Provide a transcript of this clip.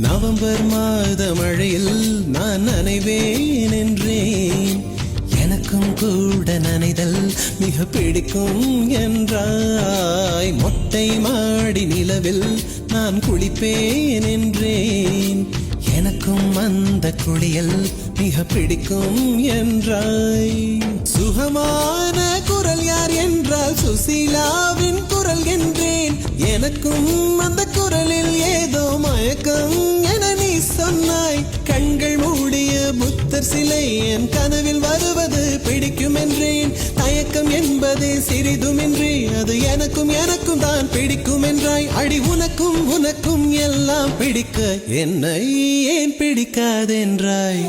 November மாத மழையில் நான் நனைவேன் என்றேன். எனக்கும் கூட நனைதல் மிக பிடிக்கும் என்றாய். மொட்டை மாடி நிலவில் நான் குளிப்பேன் என்றேன். எனக்கும் அந்த குளியல் மிக பிடிக்கும் என்றாய். சுகமான குரல் யார் என்றால் சுசீலாவின் குரல் என்றேன். எனக்கும் அந்த குரலில் ஏதோ மயக்கம் என நீ சொன்னாய். கண்கள் மூடிய புத்தர் சிலை என் கனவில் வருவது பிடிக்கும் என்றேன். தயக்கம் என்பதே சிறிதுமின்றி அது எனக்கும் எனக்கும் தான் பிடிக்கும் என்றாய். அடி உனக்கும் உனக்கும் எல்லாம் பிடிக்க என்னை ஏன் பிடிக்காதென்றாய்.